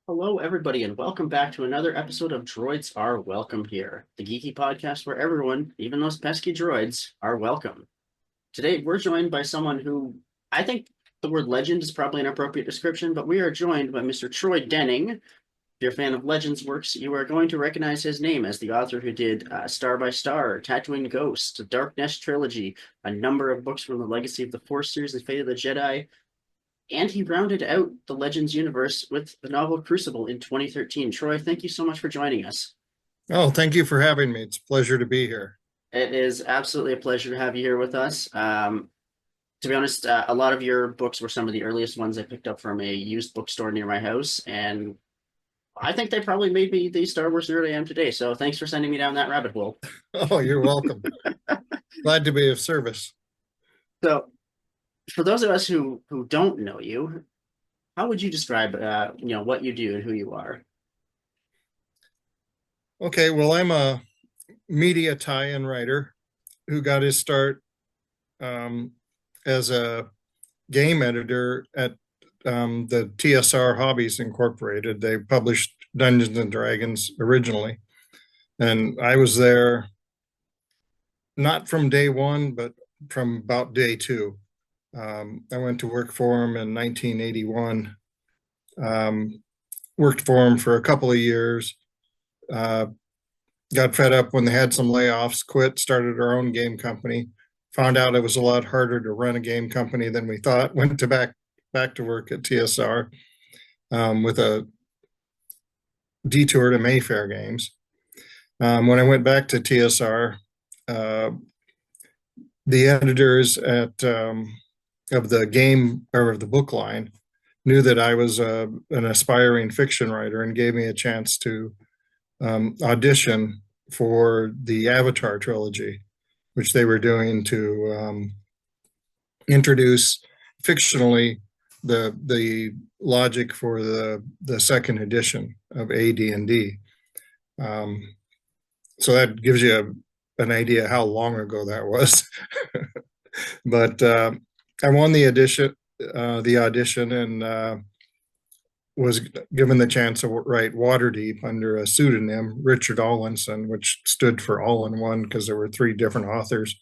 Hello, everybody, and welcome back to another episode of Droids Are Welcome Here, the geeky podcast where everyone, even those pesky droids, are welcome. Today, we're joined by someone who I think the word legend is probably an appropriate description, but we are joined by Mr. Troy Denning. If you're a fan of Legends works, you are going to recognize his name as the author who did Star by Star, Tatooine Ghost, Dark Nest Trilogy, a number of books from the Legacy of the Force series and Fate of the Jedi, and he rounded out the Legends universe with the novel Crucible in 2013. Troy, thank you so much for joining us. Oh, thank you for having me. It's a pleasure to be here. It is absolutely a pleasure to have you here with us. To be honest, a lot of your books were some of the earliest ones I picked up from a used bookstore near my house, and I think they probably made me the Star Wars nerd I am today. So thanks for sending me down that rabbit hole. Oh, you're welcome. Glad to be of service. So, for those of us who don't know you, how would you describe what you do and who you are? Okay, well, I'm a media tie-in writer who got his start as a game editor at the TSR Hobbies Incorporated. They published Dungeons and Dragons originally, and I was there not from day one, but from about day two. I went to work for him in 1981. Worked for him for a couple of years. Got fed up when they had some layoffs, quit, started our own game company. Found out it was a lot harder to run a game company than we thought. Went to back to work at TSR with a detour to Mayfair Games. When I went back to TSR, the editors of the game or of the book line knew that I was an aspiring fiction writer and gave me a chance to audition for the Avatar trilogy, which they were doing to introduce fictionally the logic for the second edition of AD&D. So that gives you an idea how long ago that was. But I won the audition, and was given the chance to write Waterdeep under a pseudonym, Richard Allinson, which stood for All in One because there were three different authors.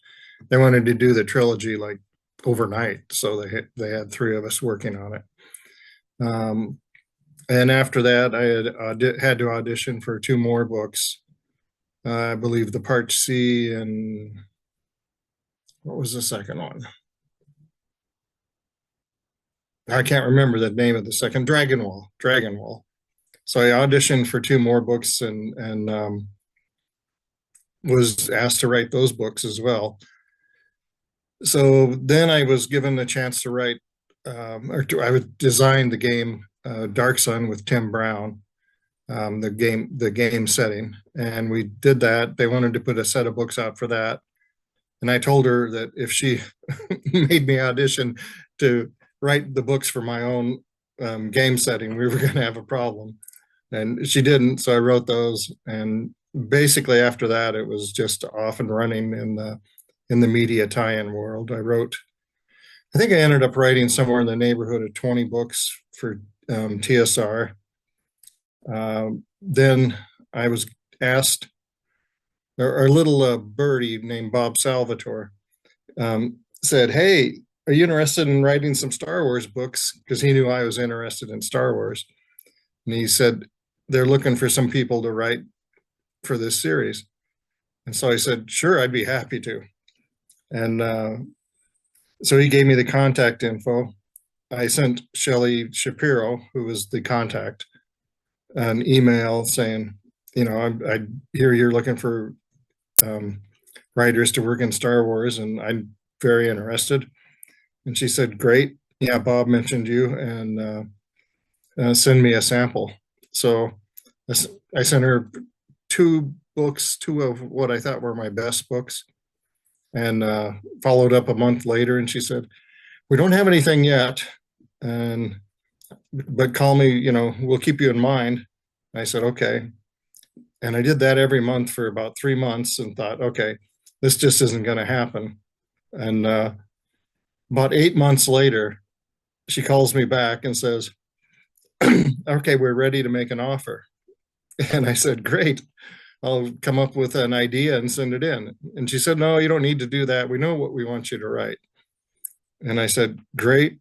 They wanted to do the trilogy like overnight, so they had three of us working on it. And after that, I had to audition for two more books. I believe the Part C and what was the second one? I can't remember the name of the second. Dragon Wall. So I auditioned for two more books and was asked to write those books as well. So then I was given the chance to write, I would design the game Dark Sun with Tim Brown, the game setting, and we did that. They wanted to put a set of books out for that, and I told her that if she made me audition to write the books for my own game setting, we were going to have a problem. And she didn't, so I wrote those. And basically after that, it was just off and running in the media tie-in world. I think I ended up writing somewhere in the neighborhood of 20 books for TSR. Then I was asked, our little birdie named Bob Salvatore said, "Hey, are you interested in writing some Star Wars books?" Because he knew I was interested in Star Wars. And he said, "They're looking for some people to write for this series." And so I said, "Sure, I'd be happy to." And so he gave me the contact info. I sent Shelley Shapiro, who was the contact, an email saying, I hear you're looking for writers to work in Star Wars, and I'm very interested. And she said, "Great. Yeah, Bob mentioned you, and send me a sample." So I sent her two books, two of what I thought were my best books, and followed up a month later, and she said, "We don't have anything yet, but call me, we'll keep you in mind." And I said, "Okay." And I did that every month for about 3 months and thought, okay, this just isn't going to happen. And about 8 months later, she calls me back and says, okay, we're ready to make an offer. And I said, great. I'll come up with an idea and send it in. And she said, no, you don't need to do that. We know what we want you to write. And I said, great.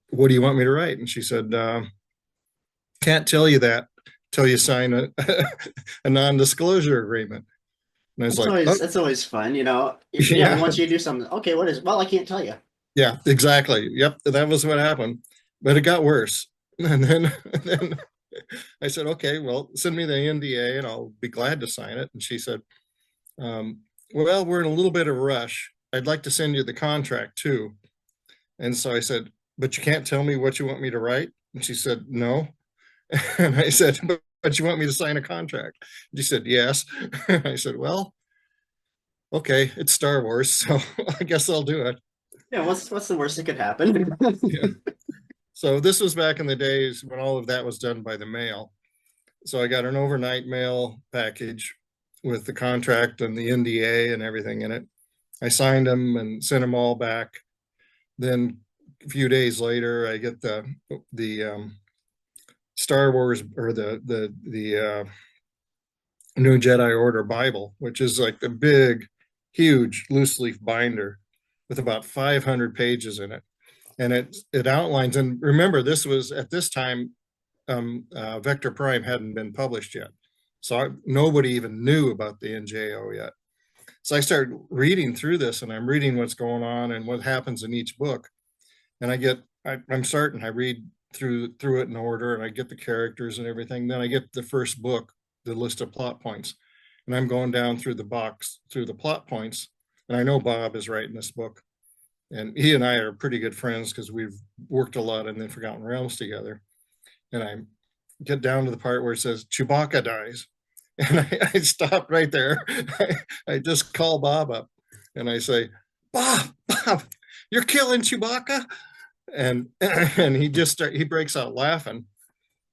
What do you want me to write? And she said, can't tell you that till you sign a non-disclosure agreement. And I was That's like, always oh, that's always fun, you know. Yeah, we yeah, want you to do something. Okay, what is? Well, I can't tell you. yeah, exactly. Yep, that was what happened. But it got worse. And then I said, okay, well, send me the NDA and I'll be glad to sign it. And she said, um, well, we're in a little bit of a rush. I'd like to send you the contract too. And so I said, but you can't tell me what you want me to write? And she said, no. And I said, but you want me to sign a contract? And she said, yes. And I said, well, okay, it's Star Wars, so I guess I'll do it. Yeah, what's the worst that could happen? Yeah. So this was back in the days when all of that was done by the mail. So I got an overnight mail package with the contract and the NDA and everything in it. I signed them and sent them all back. Then a few days later, I get the Star Wars or the new Jedi Order Bible, which is like the big, huge loose leaf binder with about 500 pages in it, and it outlines. And remember, this was at this time, Vector Prime hadn't been published yet, so nobody even knew about the NJO yet. So I started reading through this, and I'm reading what's going on and what happens in each book, and I'm starting. I read through it in order, and I get the characters and everything. Then I get the first book, the list of plot points, and I'm going down through the box through the plot points. And I know Bob is writing this book, and he and I are pretty good friends because we've worked a lot in the Forgotten Realms together. And I get down to the part where it says Chewbacca dies, and I stop right there. I just call Bob up, and I say, Bob, you're killing Chewbacca. And he breaks out laughing,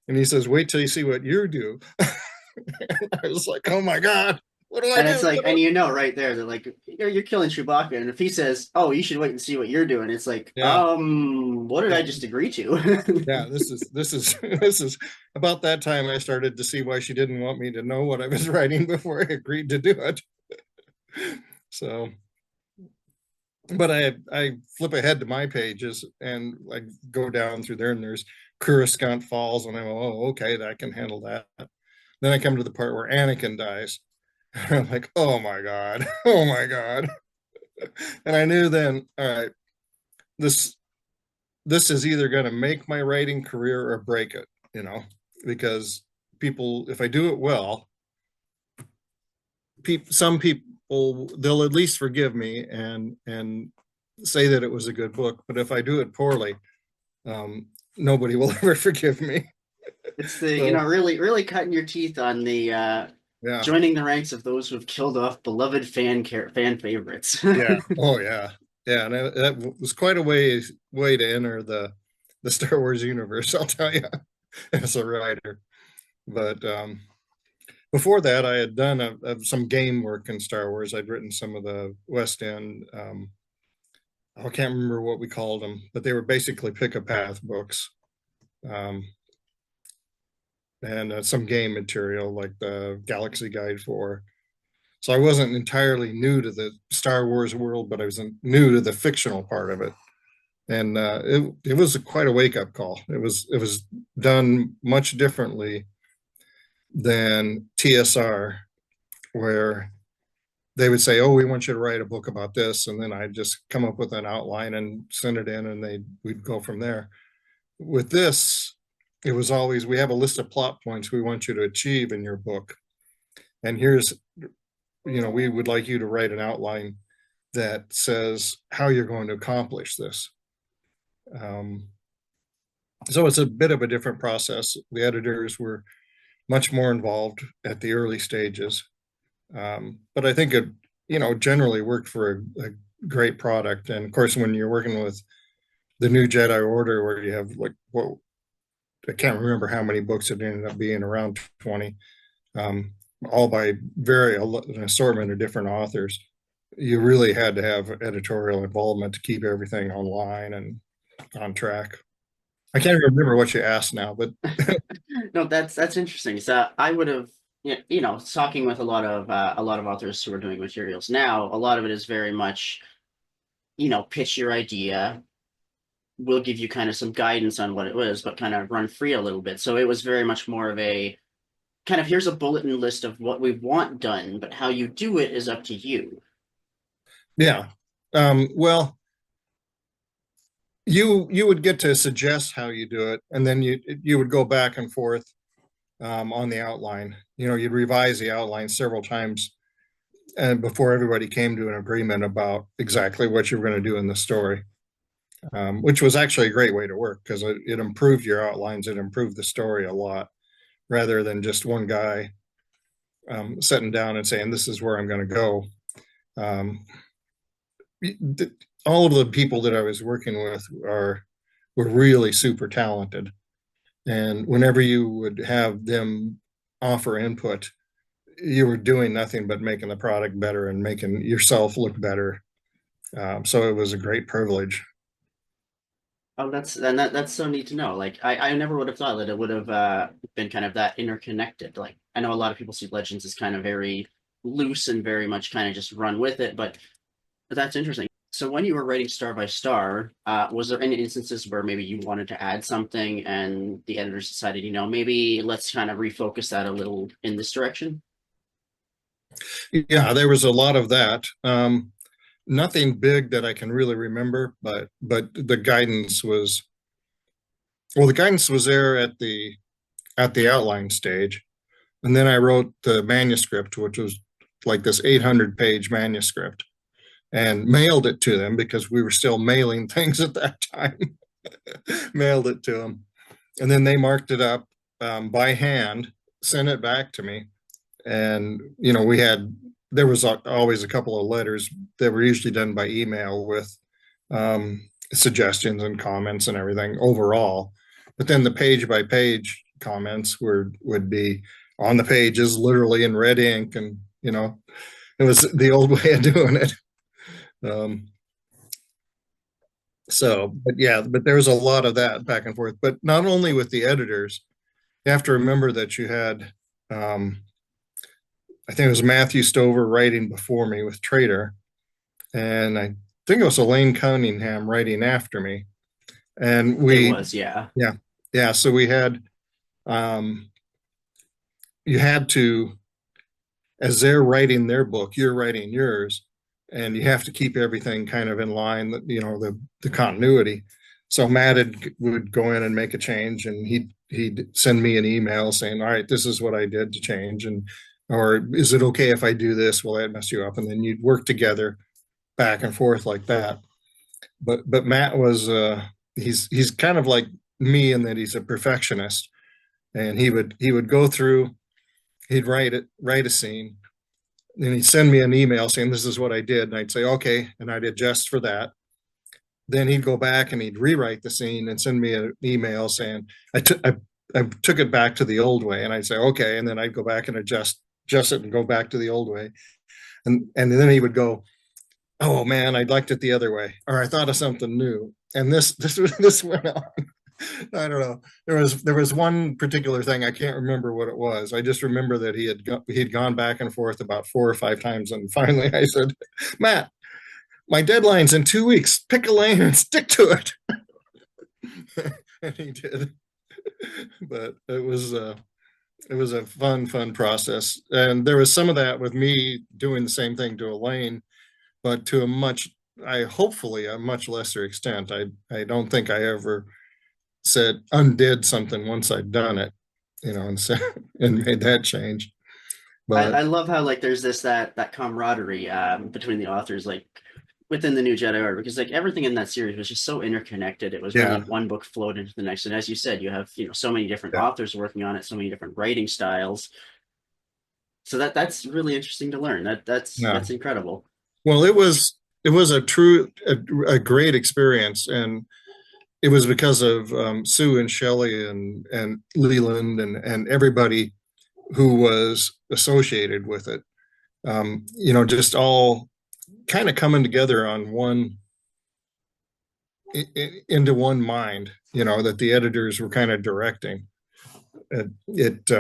and he says, wait till you see what you do. I was like, oh my God, what do I And it's do? like, and you know, right there, they're like, you're killing Chewbacca. And if he says, "Oh, you should wait and see what you're doing," it's like, Yeah, what did I yeah, just agree to? yeah. This is about that time I started to see why she didn't want me to know what I was writing before I agreed to do it. So, but I flip ahead to my pages and I go down through there, and there's Coruscant Falls, and I'm, oh, okay, that can handle that. Then I come to the part where Anakin dies. I'm like, oh my God, oh my God. And I knew then, all right, this this is either going to make my writing career or break it, because people, if I do it well, some people, they'll at least forgive me and say that it was a good book. But if I do it poorly, nobody will ever forgive me. It's the, So really, really cutting your teeth on the yeah, joining the ranks of those who have killed off beloved fan favorites. yeah, oh yeah, yeah, and that was quite a way to enter the Star Wars universe, I'll tell you, as a writer. But before that, I had done some game work in Star Wars. I'd written some of the West End. I can't remember what we called them, but they were basically pick a path books, um, and some game material like the Galaxy Guide 4. So I wasn't entirely new to the Star Wars world, but I was new to the fictional part of it. And it was quite a wake up call. It was done much differently than TSR, where they would say, "Oh, we want you to write a book about this," and then I'd just come up with an outline and send it in, and we'd go from there. With this, it was always, we have a list of plot points we want you to achieve in your book, and here's, we would like you to write an outline that says how you're going to accomplish this. Um, so it's a bit of a different process. The editors were much more involved at the early stages. But I think it, generally worked for a great product. And of course, when you're working with the new Jedi Order, where you have like, what, I can't remember how many books it ended up being, around 20, all by an assortment of different authors. You really had to have editorial involvement to keep everything online and on track. I can't remember what you asked now, but No, that's interesting. So I would have, talking with a lot of authors who are doing materials now, a lot of it is very much, pitch your idea. We'll give you kind of some guidance on what it was, but kind of run free a little bit. So it was very much more of a kind of here's a bulletin list of what we want done, but how you do it is up to you. yeah. Well, you would get to suggest how you do it, and then you would go back and forth on the outline. You'd revise the outline several times, and before everybody came to an agreement about exactly what you were going to do in the story, which was actually a great way to work because it improved your outlines, it improved the story a lot, rather than just one guy sitting down and saying, "This is where I'm going to go." Um, all of the people that I was working with were really super talented, and whenever you would have them offer input, you were doing nothing but making the product better and making yourself look better. So it was a great privilege. Oh, that's so neat to know. Like I never would have thought that it would have been kind of that interconnected. Like I know a lot of people see Legends as kind of very loose and very much kind of just run with it, but that's interesting. So when you were writing Star by Star, was there any instances where maybe you wanted to add something and the editors decided, maybe let's kind of refocus that a little in this direction? Yeah, there was a lot of that. Nothing big that I can really remember, but the guidance was there at the outline stage, and then I wrote the manuscript, which was like this 800-page manuscript, and mailed it to them because we were still mailing things at that time. Mailed it to them, and then they marked it up by hand, sent it back to me, and there was always a couple of letters that were usually done by email with suggestions and comments and everything overall. But then the page by page comments would be on the pages, literally in red ink, and it was the old way of doing it. Um, but yeah, but there was a lot of that back and forth. But not only with the editors, you have to remember that you had, I think it was Matthew Stover writing before me with Trader, and I think it was Elaine Cunningham writing after me. And It was, yeah. yeah, yeah. So we had, um, you had to, as they're writing their book, you're writing yours, and you have to keep everything kind of in line, the continuity. So would go in and make a change, and he'd send me an email saying, "All right, this is what I did to change," and or is it okay if I do this? Will that mess you up? And then you'd work together back and forth like that. But Matt was he's kind of like me in that he's a perfectionist, and he would go through, he'd write a scene, and he'd send me an email saying this is what I did, and I'd say okay, and I'd adjust for that. Then he'd go back and he'd rewrite the scene and send me an email saying I took it back to the old way, and I'd say okay, and then I'd go back and adjust it and go back to the old way, and then he would go, oh man, I liked it the other way, or I thought of something new, and this went on. I don't know. There was one particular thing, I can't remember what it was. I just remember that he'd gone back and forth about 4 or 5 times, and finally I said, Matt, my deadline's in 2 weeks. Pick a lane and stick to it. And he did. But it was a fun process, and there was some of that with me doing the same thing to Elaine, but to hopefully a much lesser extent. I don't think I ever said undid something once I'd done it, and and made that change. I But love how like there's that camaraderie between the authors like within the new Jedi Order because like everything in that series was just so interconnected. It was really yeah, one book flowed into the next, and as you said, you have so many different yeah, authors working on it, so many different writing styles. So that's really interesting to learn. yeah. That's incredible. Well, it was a great experience, and it was because of Sue and Shelley and Leland and everybody who was associated with it. Just all kind of coming together on into one mind, that the editors were kind of directing. It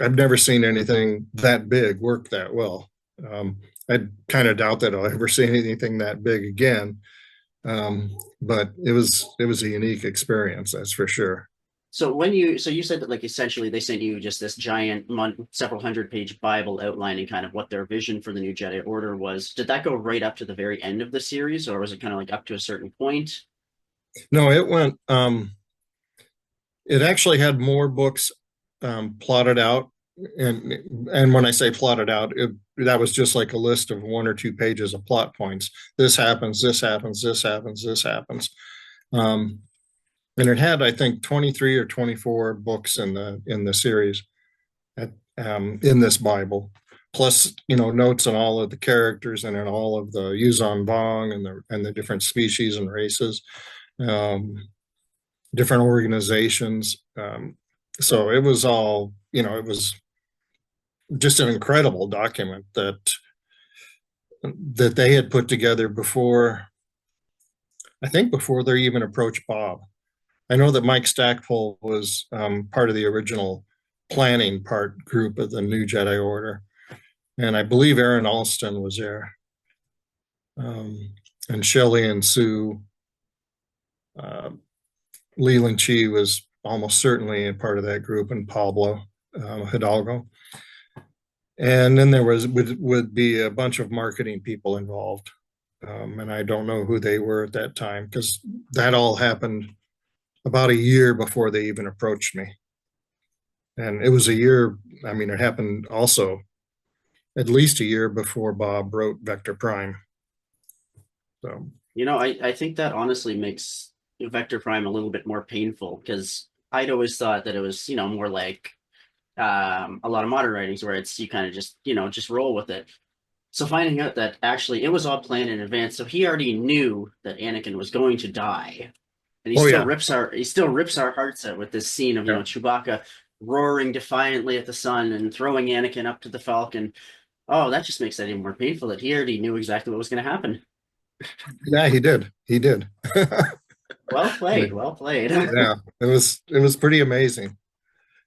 I've never seen anything that big work that well. I kind of doubt that I'll ever see anything that big again. But it was a unique experience, that's for sure. So you said that like essentially they sent you just this giant several hundred page Bible outlining kind of what their vision for the new Jedi Order was. Did that go right up to the very end of the series, or was it kind of like up to a certain point? No, it went. It actually had more books plotted out, and when I say plotted out, that was just like a list of 1 or 2 pages of plot points. This happens. This happens. This happens. This happens. Um, and it had, I think, 23 or 24 books in the series in this Bible, plus notes on all of the characters and in all of the Yuzon Vong and the different species and races, um, different organizations. So it was all, it was just an incredible document that they had put together before, I think, before they even approached Bob. I know that Mike Stackpole was part of the original planning part group of the new Jedi Order, and I believe Aaron Alston was there, and Shelley and Sue. Leland Chi was almost certainly a part of that group, and Pablo Hidalgo. And then there would be a bunch of marketing people involved, and I don't know who they were at that time because that all happened about a year before they even approached me. And it was a year, I mean, it happened also at least a year before Bob wrote Vector Prime. So, I think that honestly makes Vector Prime a little bit more painful because I'd always thought that it was, more like a lot of modern writings where it's you kind of just, just roll with it. So finding out that actually it was all planned in advance, so he already knew that Anakin was going to die, and oh yeah, he still rips our hearts out with this scene of yeah, Chewbacca roaring defiantly at the sun and throwing Anakin up to the Falcon. Oh, that just makes that even more painful that he already knew exactly what was going to happen. yeah, he did. Well played, well played. Yeah, it was pretty amazing.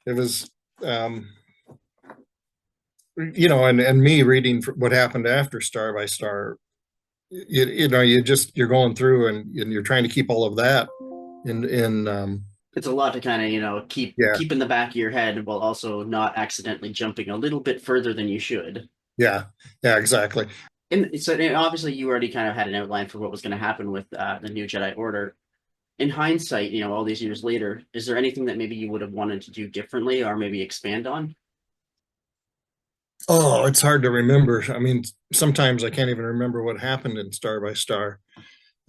It was, um, and me reading what happened after Star by Star. You're going through and you're trying to keep all of that in. It's a lot to kind of Yeah, keep in the back of your head while also not accidentally jumping a little bit further than you should. yeah, yeah, exactly. And obviously you already kind of had an outline for what was going to happen with the new Jedi Order. In hindsight, all these years later, is there anything that maybe you would have wanted to do differently or maybe expand on? Oh, it's hard to remember. I mean, sometimes I can't even remember what happened in Star by Star.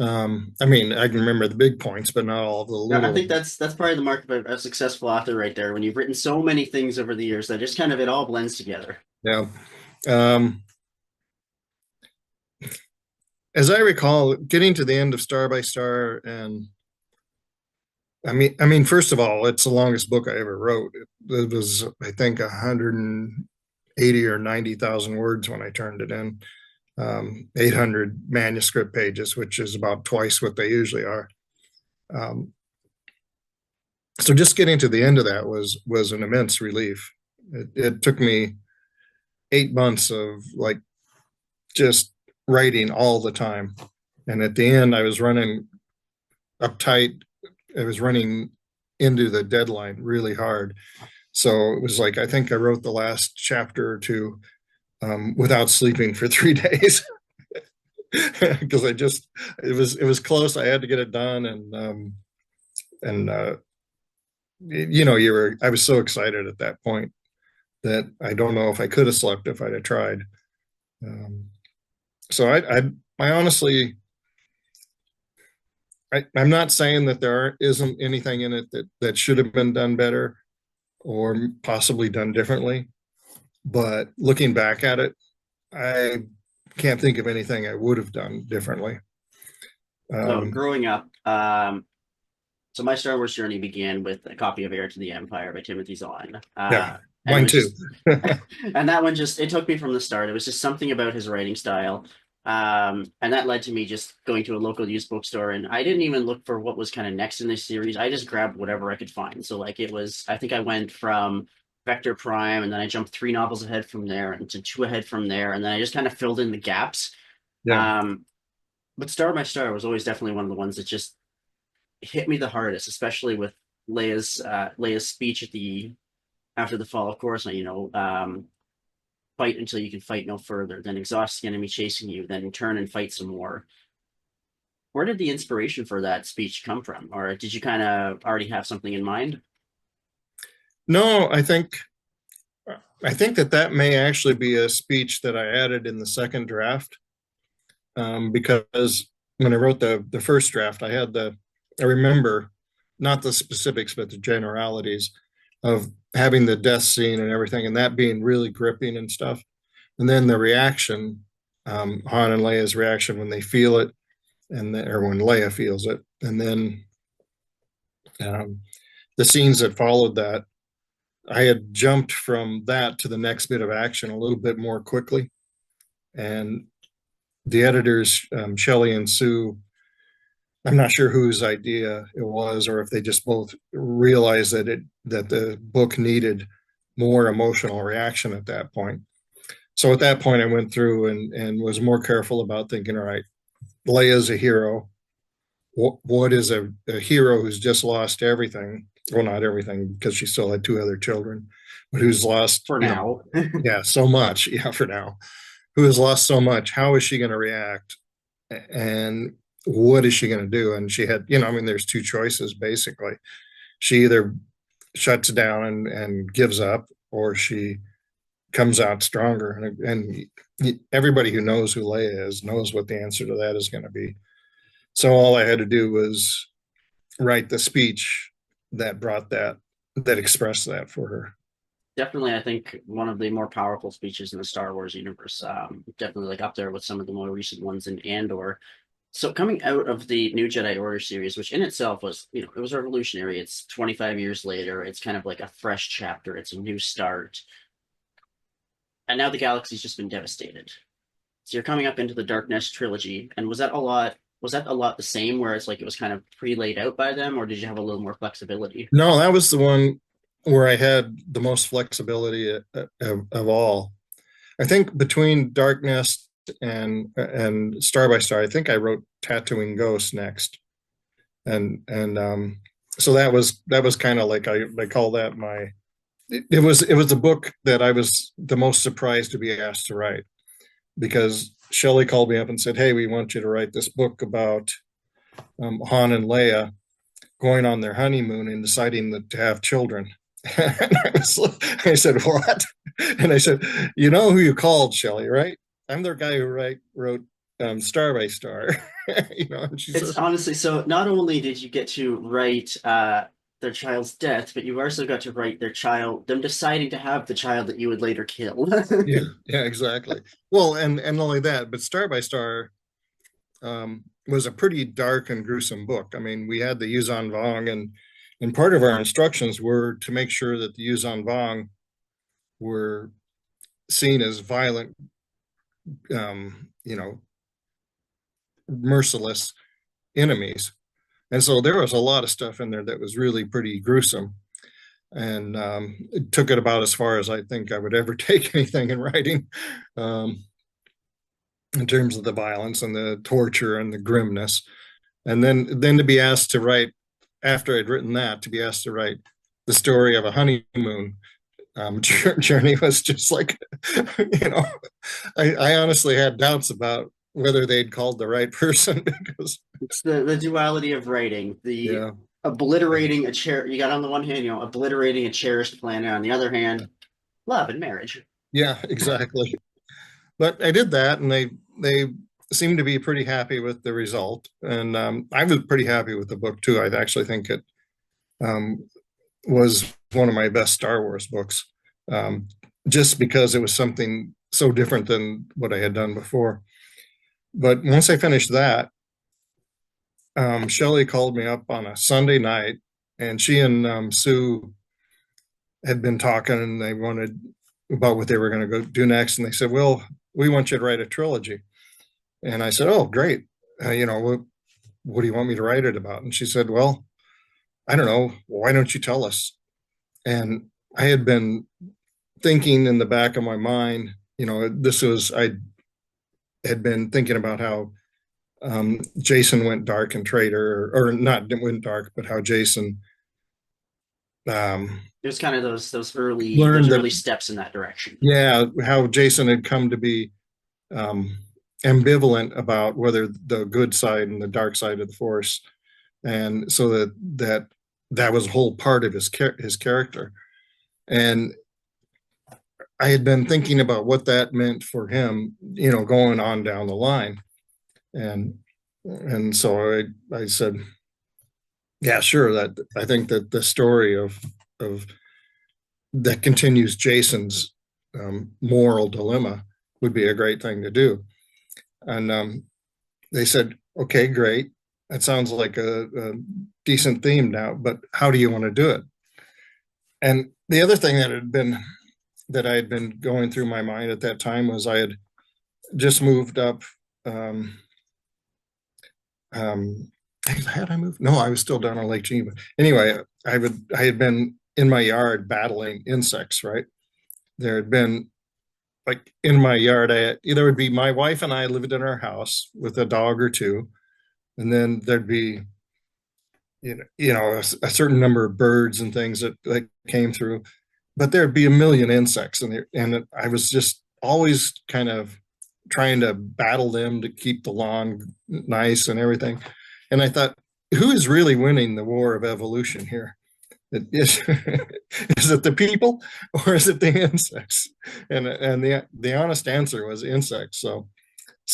I mean, I can remember the big points, but not all of the I little. think that's probably the mark of a successful author right there. When you've written so many things over the years that just kind of it all blends together. Yeah. Um, as I recall, getting to the end of Star by Star, and first of all, it's the longest book I ever wrote. It was, I think, 180 or 90,000 words when I turned it in. 800 manuscript pages, which is about twice what they usually are. Um, so just getting to the end of that was an immense relief. It took me 8 months of like just writing all the time, and at the end, I was running uptight. I was running into the deadline really hard. So it was like I think I wrote the last chapter or two without sleeping for 3 days because it was close. I had to get it done, and I was so excited at that point that I don't know if I could have slept if I'd have tried. Um, so I honestly, I'm not saying that there isn't anything in it that should have been done better or possibly done differently. But looking back at it, I can't think of anything I would have done differently. So Um, growing up, so my Star Wars journey began with a copy of Heir to the Empire by Timothy Zahn. yeah, And it mine was too. just, and that one just, it took me from the start. It was just something about his writing style. And that led to me just going to a local used bookstore, and I didn't even look for what was kind of next in this series. I just grabbed whatever I could find. So like it was, I think I went from Vector Prime, and then I jumped three novels ahead from there, and to two ahead from there, and then I just kind of filled in the gaps. Yeah. Um, but Star by Star was always definitely one of the ones that just hit me the hardest, especially with Leia's speech at the after the fall of Coruscant. Fight until you can fight no further, then exhaust the enemy chasing you, then turn and fight some more. Where did the inspiration for that speech come from? Or did you kind of already have something in mind? No, I think that that may actually be a speech that I added in the second draft, because when I wrote the first draft, I remember not the specifics but the generalities of having the death scene and everything, and that being really gripping and stuff. And then the reaction, Han and Leia's reaction when they feel it, or when Leia feels it, and then um, the scenes that followed that. I had jumped from that to the next bit of action a little bit more quickly, and the editors, Shelley and Sue, I'm not sure whose idea it was, or if they just both realized that the book needed more emotional reaction at that point. So at that point, I went through and was more careful about thinking, all right, Leia's a hero. What is a hero who's just lost everything? Well, not everything, because she still had two other children, but who's lost, For now. yeah, so much. Yeah, for now, who has lost so much. How is she going to react? And what is she going to do? And she had, I mean, there's two choices basically. She either shuts down and gives up, or she comes out stronger. And everybody who knows who Leia is knows what the answer to that is going to be. So all I had to do was write the speech that brought that expressed that for her. Definitely, I think one of the more powerful speeches in the Star Wars universe. Definitely like up there with some of the more recent ones in Andor. So coming out of the new Jedi Order series, which in itself was, it was revolutionary. It's 25 years later. It's kind of like a fresh chapter. It's a new start. And now the galaxy's just been devastated. So you're coming up into the Dark Nest trilogy, and was that a lot the same, where it's like it was kind of pre-laid out by them, or did you have a little more flexibility? No, that was the one where I had the most flexibility of all. I think between Darkness and Star by Star, I think I wrote Tattooing Ghosts next, and so that was kind of like I call that my. It was a book that I was the most surprised to be asked to write, because Shelley called me up and said, "Hey, we want you to write this book about Han and Leia going on their honeymoon and deciding to have children." And I said, "What?" And I said, "You know who you called, Shelley, right? I'm the guy who wrote Star by Star." And she It's says, honestly so. Not only did you get to write their child's death, but you also got to write them deciding to have the child that you would later kill. "Yeah, yeah, exactly." Well, and not only that, but Star by Star was a pretty dark and gruesome book. I mean, we had the Yuzan Vong, and part of our instructions were to make sure that the Yuzan Vong were seen as violent, um, you know, merciless enemies. And so there was a lot of stuff in there that was really pretty gruesome. And it took it about as far as I think I would ever take anything in writing, um, in terms of the violence and the torture and the grimness. And then to be asked to write, after I'd written that, to be asked to write the story of a honeymoon journey was just like, you know, I honestly had doubts about whether they'd called the right person because, It's the duality of writing, the yeah, obliterating a chair. You got on the one hand, obliterating a cherished planet. On the other hand, love and marriage. yeah, exactly. But I did that, and they seemed to be pretty happy with the result, and I was pretty happy with the book too. I actually think it um, was one of my best Star Wars books, um, just because it was something so different than what I had done before. But once I finished that, Shelley called me up on a Sunday night, and she and Sue had been talking, and they wanted about what they were going to go do next, and they said, "Well, we want you to write a trilogy." And I said, oh, great. What do you want me to write it about? And she said, well, I don't know. Why don't you tell us? And I had been thinking in the back of my mind, I had been thinking about how Jason went dark and traitor, or not went dark, but how Jason There's kind of those learned that, early steps in that direction. yeah, how Jason had come to be um, ambivalent about whether the good side and the dark side of the Force, and so that was a whole part of his character. And I had been thinking about what that meant for him, going on down the line, and so I said, yeah, sure. That I think that the story of that continues Jason's moral dilemma would be a great thing to do. And they said, okay, great. That sounds like a decent theme now, but how do you want to do it? And the other thing that I had been going through my mind at that time was I had just moved up. Um, um, had I moved? No, I was still down on Lake Geneva. Anyway, I had been in my yard battling insects. Right, there had been, like, in my yard. There would be my wife and I lived in our house with a dog or two, and then there'd be a certain number of birds and things that came through, but there'd be a million insects, and I was just always kind of trying to battle them to keep the lawn nice and everything. And I thought, who is really winning the war of evolution here? Is, is it the people or is it the insects? And the honest answer was insects. So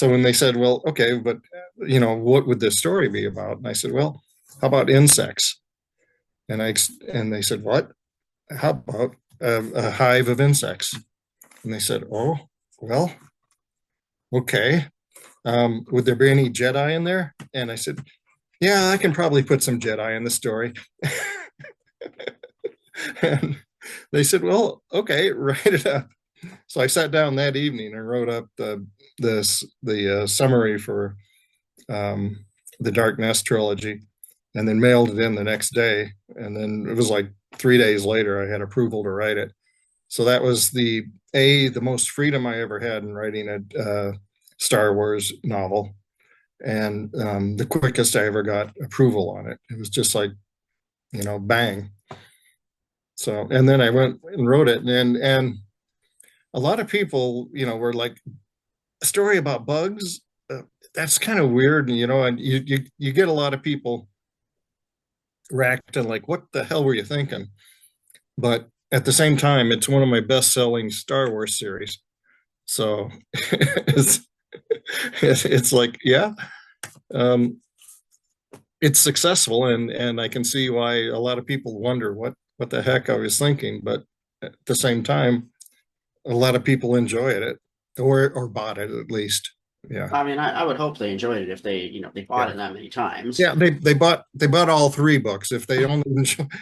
when they said, well, okay, but what would this story be about? And I said, well, how about insects? And they said, what? How about a hive of insects? And they said, oh, well, okay. Would there be any Jedi in there? And I said, yeah, I can probably put some Jedi in the story. And they said, well, okay, write it up. So I sat down that evening and wrote up the summary for um, the Dark Nest trilogy, and then mailed it in the next day. And then it was like 3 days later, I had approval to write it. So that was the most freedom I ever had in writing a Star Wars novel, and the quickest I ever got approval on it. It was just like, bang. So, and then I went and wrote it, and a lot of people, were like, a story about bugs. That's kind of weird, and you get a lot of people racked and like, what the hell were you thinking? But at the same time, it's one of my best-selling Star Wars series. So it's like, yeah, um, it's successful, and I can see why a lot of people wonder what the heck I was thinking. But at the same time, a lot of people enjoyed it, or bought it at least. Yeah, I mean, I would hope they enjoyed it if they bought yeah, it that many times. yeah. They bought all three books. If they only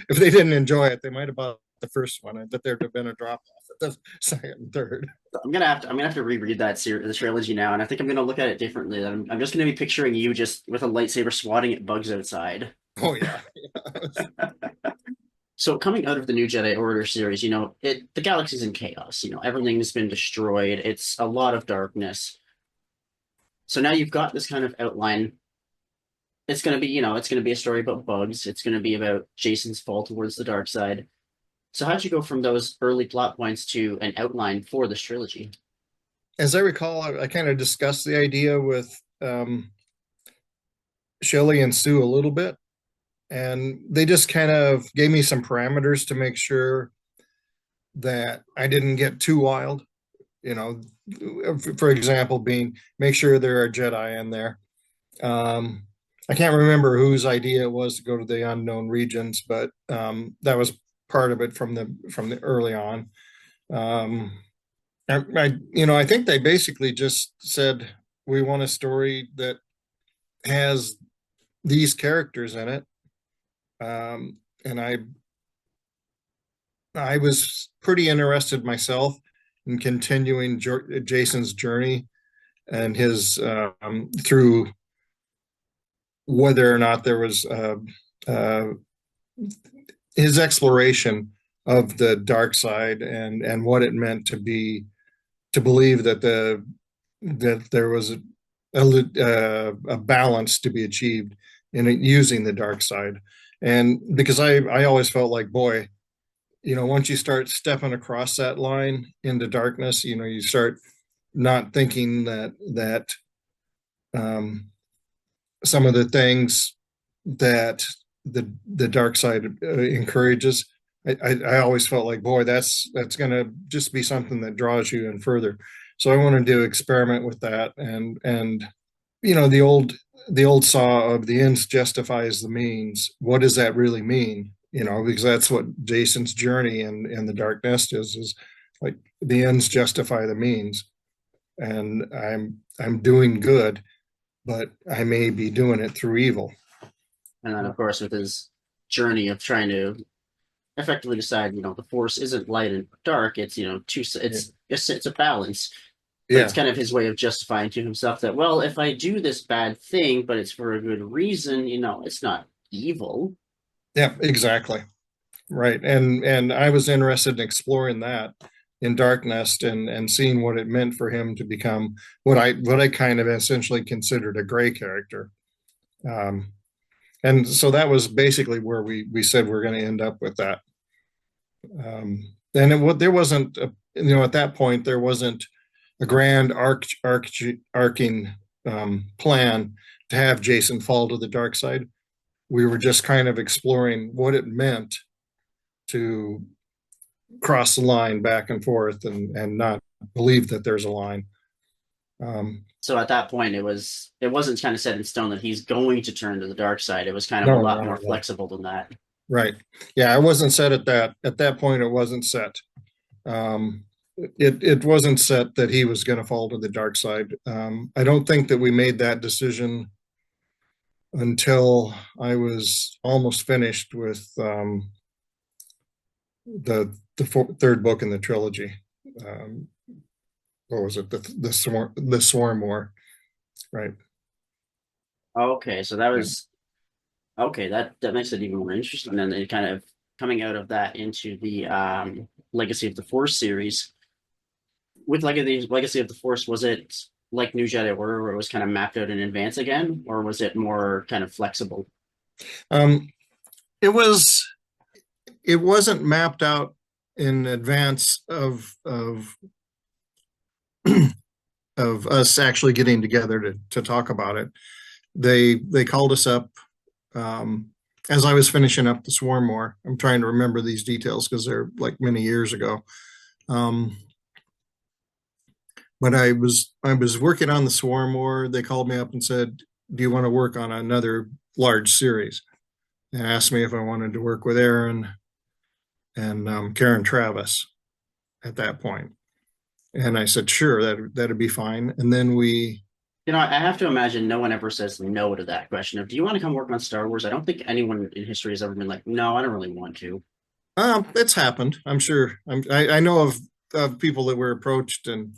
if they didn't enjoy it, they might have bought the first one. But there'd have been a drop off at the second and third. I'm gonna have to reread that series, the trilogy now, and I think I'm gonna look at it differently. I'm just gonna be picturing you just with a lightsaber swatting at bugs outside. Oh yeah, So coming out of the new Jedi Order series, the galaxy's in chaos. Everything's been destroyed. It's a lot of darkness. So now you've got this kind of outline. It's gonna be a story about bugs. It's gonna be about Jason's fall towards the dark side. So how'd you go from those early plot points to an outline for this trilogy? as I recall, I kind of discussed the idea with Shelley and Sue a little bit, and they just kind of gave me some parameters to make sure that I didn't get too wild. You know, for example, being make sure there are Jedi in there. Um, I can't remember whose idea it was to go to the unknown regions, but that was part of it from the early on. Um, I think they basically just said we want a story that has these characters in it, and I was pretty interested myself in continuing Jason's journey and his through whether or not there was uh, his exploration of the dark side and what it meant to be to believe that there was a balance to be achieved in using the dark side. And because I always felt like, boy, once you start stepping across that line into darkness, you start not thinking that um, some of the things that the dark side encourages. I always felt like, boy, that's going to just be something that draws you in further. So I wanted to experiment with that, and the old saw of the ends justifies the means. What does that really mean? Because that's what Jason's journey in the Dark Nest is like the ends justify the means, and I'm doing good, but I may be doing it through evil. And then, of course, with his journey of trying to effectively decide, the force isn't light and dark. It's, two. Yeah. It's a balance. But it's Yeah. kind of his way of justifying to himself that, well, if I do this bad thing, but it's for a good reason, it's not evil. Yeah, exactly. Right. And I was interested in exploring that in Dark Nest and seeing what it meant for him to become what I kind of essentially considered a gray character. Um, and so that was basically where we said we're going to end up with that. And there wasn't at that point there wasn't a grand arcing plan to have Jason fall to the dark side. We were just kind of exploring what it meant to cross the line back and forth and not believe that there's a line. So at that point, it wasn't kind of set in stone that he's going to turn to the dark side. It was kind of a No, lot not more at all. flexible than that. Right. Yeah, I wasn't set at that point. It wasn't set. It wasn't set that he was going to fall to the dark side. I don't think that we made that decision until I was almost finished with the third book in the trilogy. Um, what was it? The Swarm War, right? Okay, so that Yeah. was okay. That makes it even more interesting. And then it kind of coming out of that into the Legacy of the Force series. With Legacy of the Force, was it like New Jedi Order, where it was kind of mapped out in advance again, or was it more kind of flexible? Um, it was. It wasn't mapped out in advance of us actually getting together to talk about it. They called us up as I was finishing up the Swarm War. I'm trying to remember these details because they're like many years ago. Um, but I was working on the Swarm War. They called me up and said, "Do you want to work on another large series?" And asked me if I wanted to work with Aaron and Karen Travis at that point. And I said, "Sure, that'd be fine." And then we I have to imagine no one ever says no to that question of, do you want to come work on Star Wars? I don't think anyone in history has ever been like, no, I don't really want to. It's happened. I'm sure. I know of people that were approached and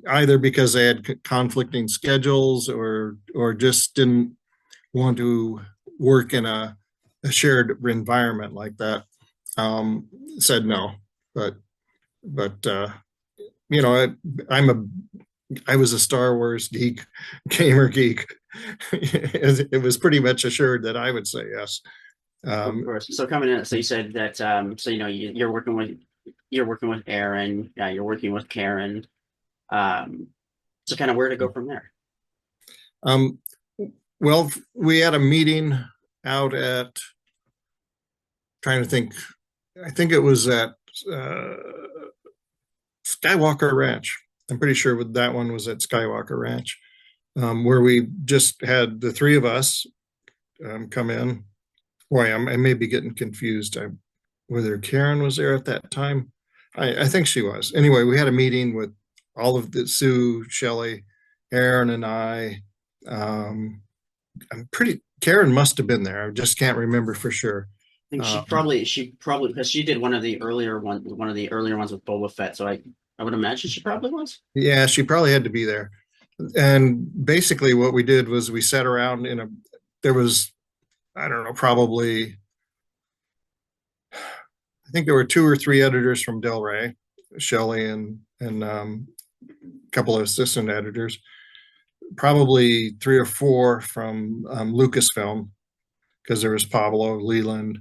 either because they had conflicting schedules or just didn't want to work in a shared environment like that. Said no, but you know I, I'm a I was a Star Wars geek, gamer geek. It was pretty much assured that I would say yes. Of Um, course. So coming in, so you said that, so you're working with Aaron, you're working with Karen. Um, so kind of where to go from there. um, well, we had a meeting out at trying to think. I think it was at uh, Skywalker Ranch. I'm pretty sure that one was at Skywalker Ranch, where we just had the three of us come in. Boy, I may be getting confused. Whether Karen was there at that time. I think she was. Anyway, we had a meeting with all of the Sue, Shelley, Aaron, and I. I'm pretty. Karen must have been there. I just can't remember for sure. I think Um, she probably, because she did one of the earlier ones with Boba Fett. So I would imagine she probably was. yeah, she probably had to be there. And basically what we did was we sat around there was, I don't know, probably, I think there were two or three editors from Del Rey, Shelley and a couple of assistant editors, probably three or four from Lucasfilm, because there was Pablo, Leland,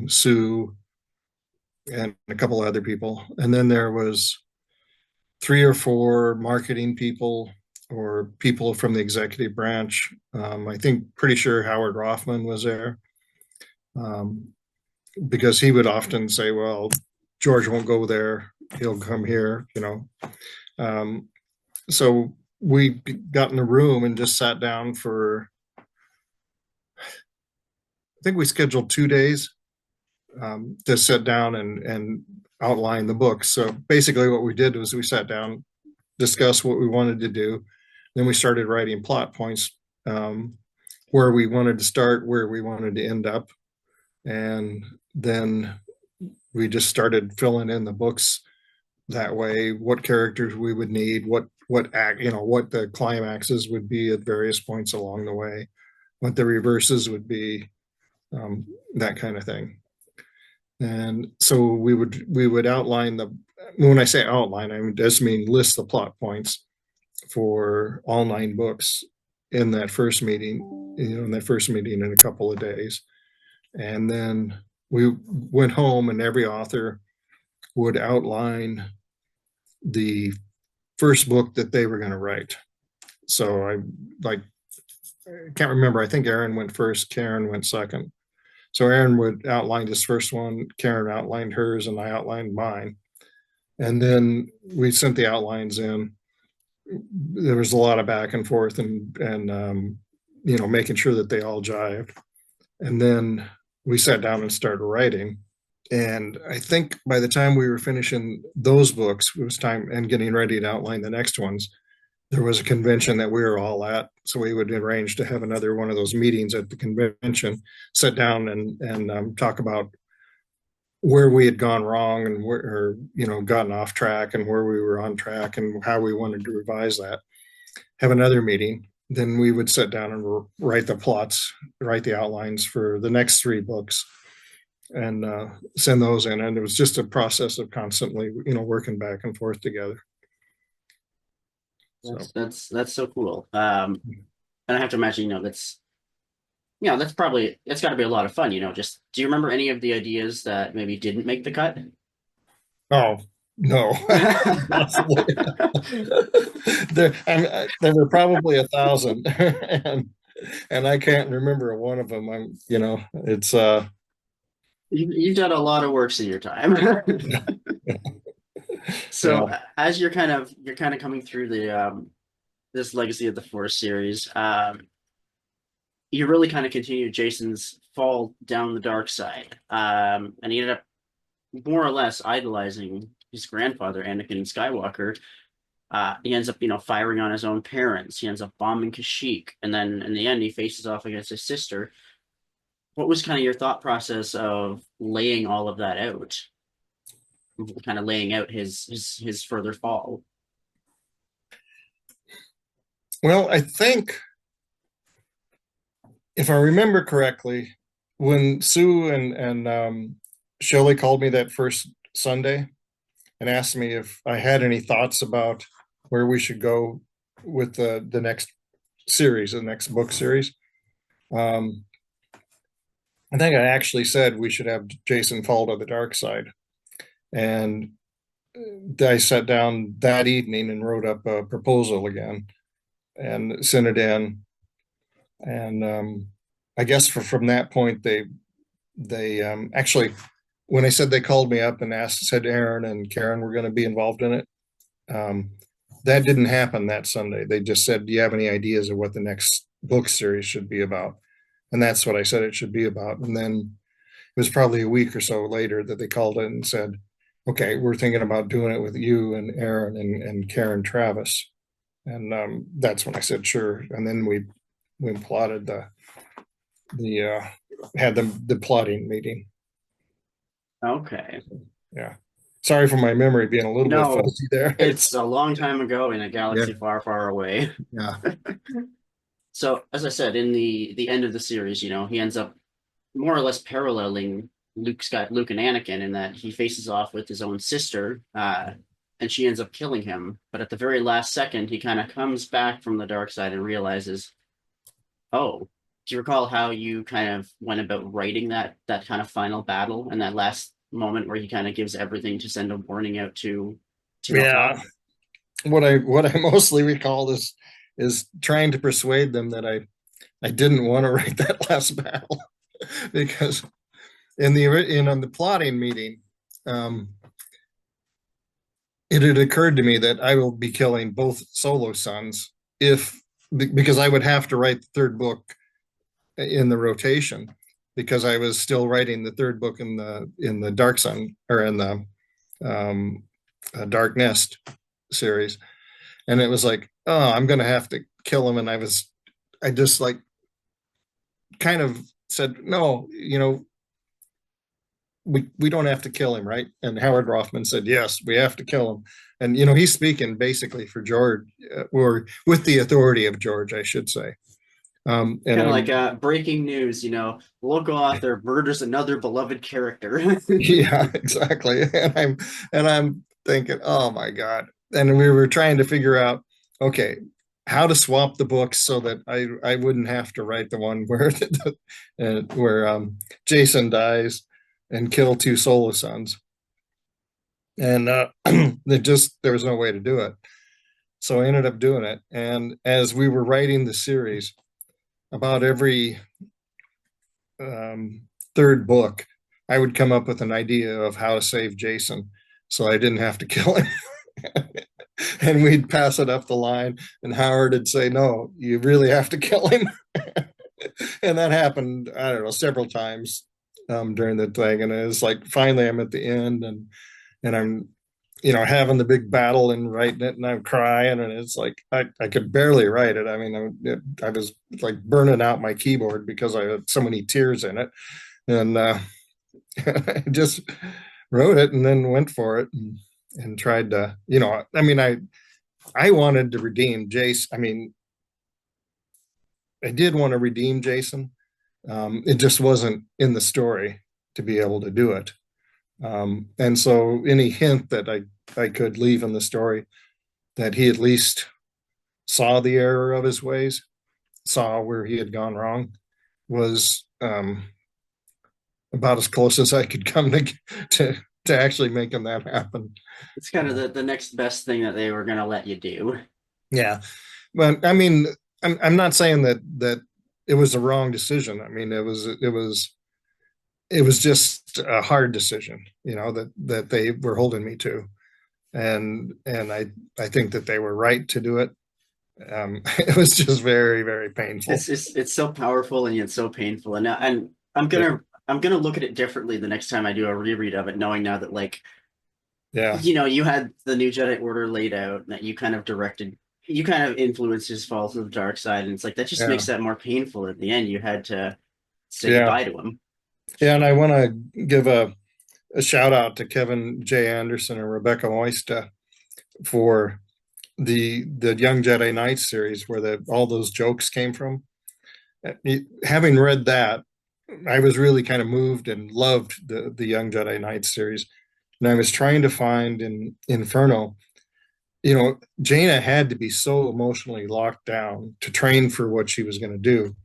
Sue, and a couple of other people. And then there was three or four marketing people or people from the executive branch. I think pretty sure Howard Rothman was there, um, because he would often say, well, George won't go there. He'll come here. Um, so we got in a room and just sat down for, I think we scheduled 2 days to sit down and outline the book. So basically what we did was we sat down, discussed what we wanted to do. Then we started writing plot points, where we wanted to start, where we wanted to end up. And then we just started filling in the books that way, what characters we would need, what act, what the climaxes would be at various points along the way, what the reverses would be, that kind of thing. And so we would outline when I say outline, I just mean list the plot points for all 9 books in that first meeting, in a couple of days. And then we went home and every author would outline the first book that they were going to write. So I can't remember. I think Aaron went first, Karen went second. So Aaron would outline his first one, Karen outlined hers, and I outlined mine. And then we sent the outlines in. There was a lot of back and forth and making sure that they all jived. And then we sat down and started writing. And I think by the time we were finishing those books, it was time and getting ready to outline the next ones. There was a convention that we were all at, so we would arrange to have another one of those meetings at the convention, sit down and talk about where we had gone wrong and gotten off track, and where we were on track and how we wanted to revise that. Have another meeting, then we would sit down and write the plots, write the outlines for the next 3 books, and send those in. And it was just a process of constantly, working back and forth together. So That's so cool. And I have to imagine, that's probably it's got to be a lot of fun. Just do you remember any of the ideas that maybe didn't make the cut? oh no. There were probably 1,000, and I can't remember one of them. It's You've done a lot of works in your time. So yeah. as you're kind of coming through the this Legacy of the Force series, you really kind of continue Jason's fall down the dark side, and he ended up more or less idolizing his grandfather, Anakin Skywalker. He ends up, firing on his own parents. He ends up bombing Kashyyyk, and then in the end, he faces off against his sister. What was kind of your thought process of laying all of that out, kind of laying out his further fall? Well, I think if I remember correctly, when Sue and Shelley called me that first Sunday and asked me if I had any thoughts about where we should go with the next series, the next book series, um, I think I actually said we should have Jason fall to the dark side. And I sat down that evening and wrote up a proposal again and sent it in. And I guess from that point, they actually, when I said they called me up and said Aaron and Karen were going to be involved in it, um, that didn't happen that Sunday. They just said, "Do you have any ideas of what the next book series should be about?" And that's what I said it should be about. And then it was probably a week or so later that they called in and said, "Okay, we're thinking about doing it with you and Aaron and Karen Travis." And that's when I said, "Sure." And then we plotted had the plotting meeting. Okay. Yeah. Sorry for my memory being a little bit No, fuzzy there. it's a long time ago in a Yeah, galaxy far, far away. yeah, So, as I said, in the end of the series, he ends up more or less paralleling Luke and Anakin in that he faces off with his own sister, and she ends up killing him. But at the very last second, he kind of comes back from the dark side and realizes, oh, do you recall how you kind of went about writing that kind of final battle and that last moment where he kind of gives everything to send a warning out to yeah. Hilltop? What I mostly recall is trying to persuade them that I didn't want to write that last battle because on the plotting meeting, um, it had occurred to me that I will be killing both Solo sons if because I would have to write the third book in the rotation because I was still writing the third book in the Dark Sun or in the um, Dark Nest series, and it was like, oh, I'm gonna have to kill him, and I just like kind of said, no, we don't have to kill him, right? And Howard Rothman said, yes, we have to kill him. And he's speaking basically for George, or with the authority of George, I should say. And Kind of I'm like breaking news, local author murders another beloved character. yeah, exactly. And I'm thinking, oh my God. And we were trying to figure out, okay, how to swap the books so that I wouldn't have to write the one where Jason dies and kill two Solo sons. And there was no way to do it. So I ended up doing it. And as we were writing the series, about every um, third book, I would come up with an idea of how to save Jason so I didn't have to kill him. And we'd pass it up the line, and Howard would say, no, you really have to kill him. And that happened, I don't know, several times during the thing. And it was like finally I'm at the end, and I'm having the big battle and writing it, and I'm crying, and it's like I could barely write it. I mean, I was like burning out my keyboard because I had so many tears in it, and I just wrote it and then went for it and tried to, I mean, I wanted to redeem Jace. I mean, I did want to redeem Jason. It just wasn't in the story to be able to do it. And so any hint that I could leave in the story that he at least saw the error of his ways, saw where he had gone wrong, was about as close as I could come to actually making that happen. It's kind of the next best thing that they were going to let you do. Yeah, but I mean, I'm not saying that it was a wrong decision. I mean, it was just a hard decision, that they were holding me to, and I think that they were right to do it. It was just very, very painful. It's so powerful and yet so painful. And I'm gonna look at it differently the next time I do a reread of it, knowing now that Yeah, you had the new Jedi Order laid out that you kind of directed, you kind of influenced his fall to the dark side, and it's like that just yeah, makes that more painful at the end. You had to say yeah, goodbye to him. yeah. And I want to give a shout out to Kevin J. Anderson and Rebecca Oyster for the Young Jedi Knights series where all those jokes came from. Having read that, I was really kind of moved and loved the Young Jedi Knights series. And I was trying to find in Inferno, Jaina had to be so emotionally locked down to train for what she was going to do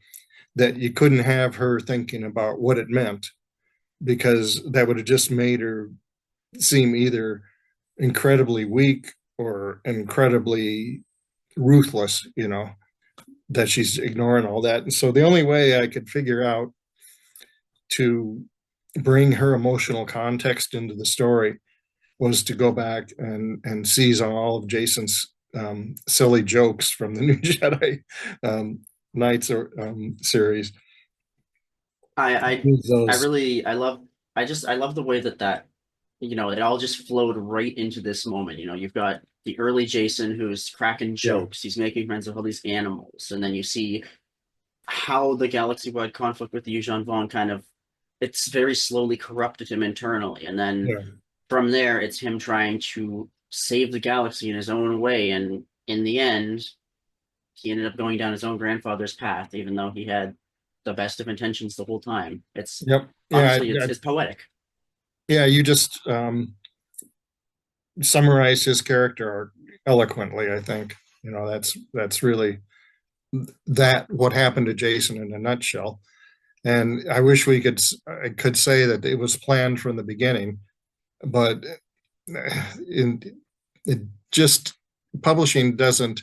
that you couldn't have her thinking about what it meant because that would have just made her seem either incredibly weak or incredibly ruthless, that she's ignoring all that. And so the only way I could figure out to bring her emotional context into the story was to go back and seize on all of Jason's silly jokes from the new Jedi Knights series. I I I Those, really I love the way that it all just flowed right into this moment. You've got the early Jason who's cracking yeah, jokes, he's making friends with all these animals, and then you see how the galaxy-wide conflict with the Yuuzhan Vong kind of it's very slowly corrupted him internally, and then yeah, from there, it's him trying to save the galaxy in his own way, and in the end, he ended up going down his own grandfather's path, even though he had the best of intentions the whole time. It's Yep. Yeah. honestly, it's poetic. Yeah. You just summarize his character eloquently. I think that's really that what happened to Jason in a nutshell. And I wish I could say that it was planned from the beginning, but it just publishing doesn't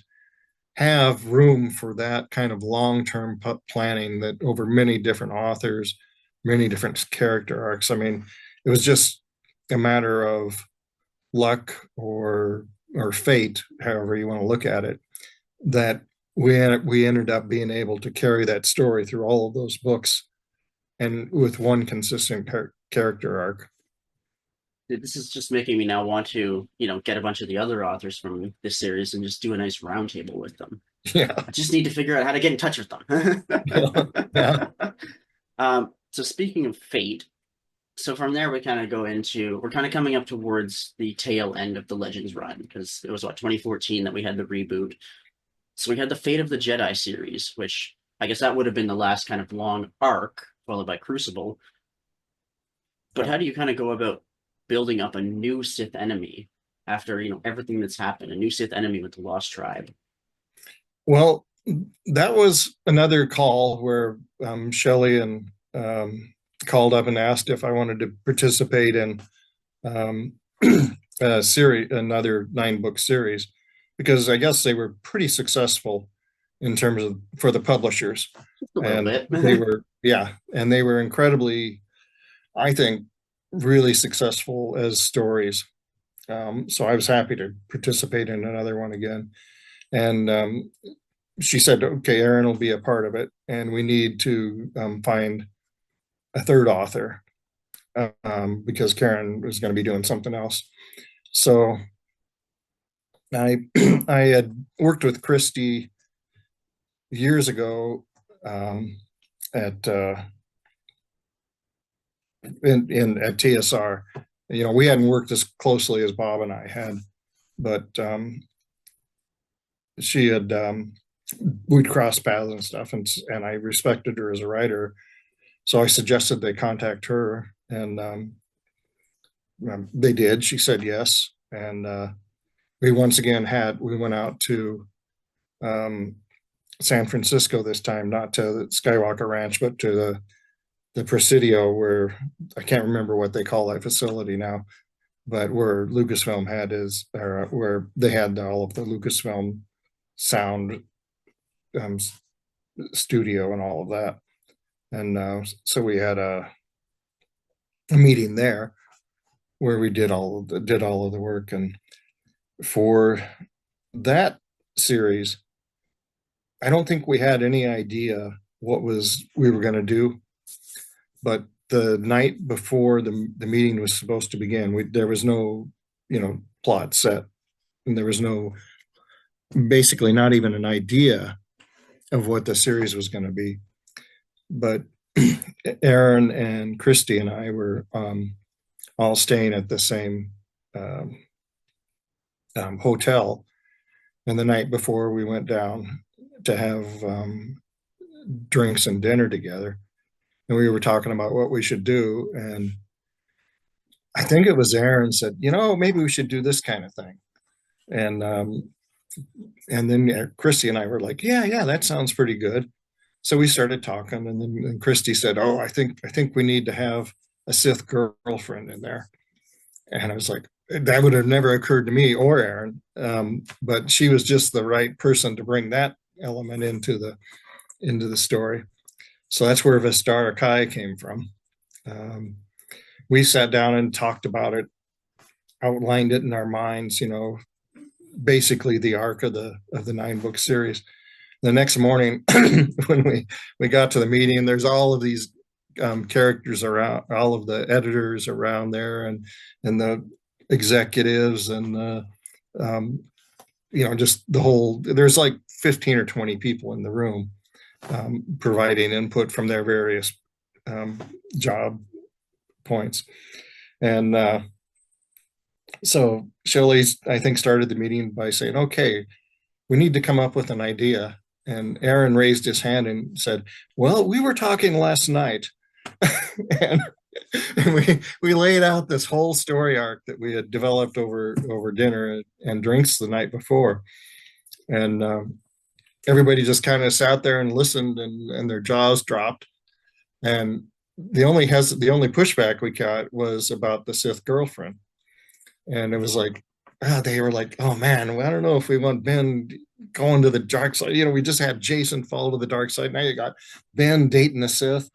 have room for that kind of long-term planning that over many different authors, many different character arcs. I mean, it was just a matter of luck or fate, however you want to look at it, that we ended up being able to carry that story through all of those books and with one consistent character arc. This is just making me now want to, get a bunch of the other authors from this series and just do a nice roundtable with them. Yeah. I just need to figure out how to get in touch with them. Yeah. So speaking of fate, so from there we're kind of coming up towards the tail end of the Legends run, because it was 2014 that we had the reboot. So we had the Fate of the Jedi series, which I guess that would have been the last kind of long arc, followed by Crucible. But how do you kind of go about building up a new Sith enemy after everything that's happened, a new Sith enemy with the Lost Tribe? Well, that was another call where Shelley and called up and asked if I wanted to participate in a series, another 9-book series, because I guess they were pretty successful in terms of for the publishers. A little bit. And they were incredibly, I think, really successful as stories. So I was happy to participate in another one again. And she said, okay, Aaron will be a part of it, and we need to find a third author because Karen was going to be doing something else. So I had worked with Christy years ago at TSR. We hadn't worked as closely as Bob and I had, but she had we'd cross paths and stuff, and I respected her as a writer, so I suggested they contact her, and they did. She said yes, and we once again we went out to San Francisco this time, not to the Skywalker Ranch, but to the Presidio, where I can't remember what they call that facility now, but where Lucasfilm had where they had all of the Lucasfilm sound studio and all of that. And so we had a meeting there where we did all of the work. And for that series, I don't think we had any idea what we were going to do, but the night before the meeting was supposed to begin, there was no plot set, and there was basically not even an idea of what the series was going to be. But Aaron and Christy and I were all staying at the same hotel, and the night before we went down to have drinks and dinner together, and we were talking about what we should do. And I think it was Aaron said, maybe we should do this kind of thing. And then Christy and I were like, yeah, that sounds pretty good. So we started talking, and then Christy said, I think we need to have a Sith girlfriend in there. And I was like, that would have never occurred to me or Aaron. But she was just the right person to bring that element into the story. So that's where Vistara Kai came from. We sat down and talked about it, outlined it in our minds, basically the arc of the 9-book series. The next morning, when we got to the meeting, there's all of these characters around, all of the editors around there, and the executives, and just the whole. There's like 15 or 20 people in the room providing input from their various job points, and So Shelley, I think, started the meeting by saying, okay, we need to come up with an idea. And Aaron raised his hand and said, well, we were talking last night. and we laid out this whole story arc that we had developed over dinner and drinks the night before. And everybody just kind of sat there and listened, and their jaws dropped. And the only pushback we got was about the Sith girlfriend. And it was like, they were like, oh man, well, I don't know if we want Ben going to the dark side. We just had Jason fall to the dark side. Now you got Ben dating the Sith,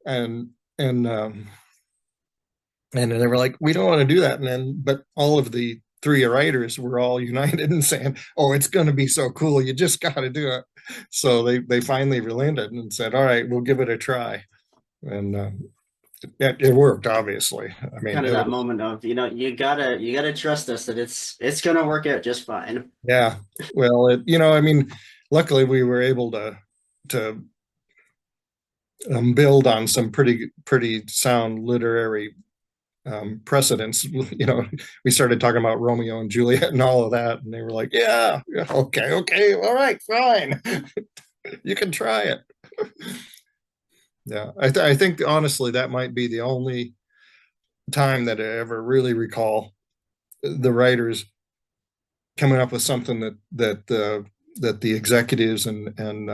and and um, and they were like, we don't want to do that. And then, but all of the three writers were all united in saying, oh, it's going to be so cool. You just got to do it. So they finally relented and said, all right, we'll give it a try. And it worked, obviously. I mean, Kind of that moment of, you gotta trust us that it's gonna work out just fine. yeah. Well, I mean, luckily we were able to build on some pretty sound literary precedents. We started talking about Romeo and Juliet and all of that, and they were like, "Yeah, okay, all right, fine, you can try it." Yeah, I think honestly that might be the only time that I ever really recall the writers coming up with something that the executives and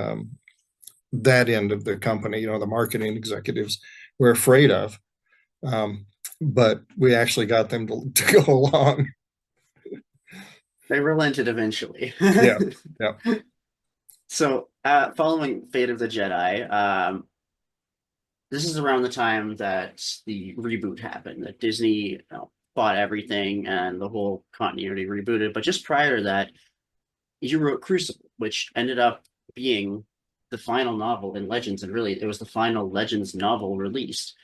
that end of the company, the marketing executives, were afraid of. But we actually got them to go along. They relented eventually. Yeah, yeah, So, following Fate of the Jedi, this is around the time that the reboot happened, that Disney, bought everything and the whole continuity rebooted. But just prior to that, you wrote Crucible, which ended up being the final novel in Legends, and really it was the final Legends novel released.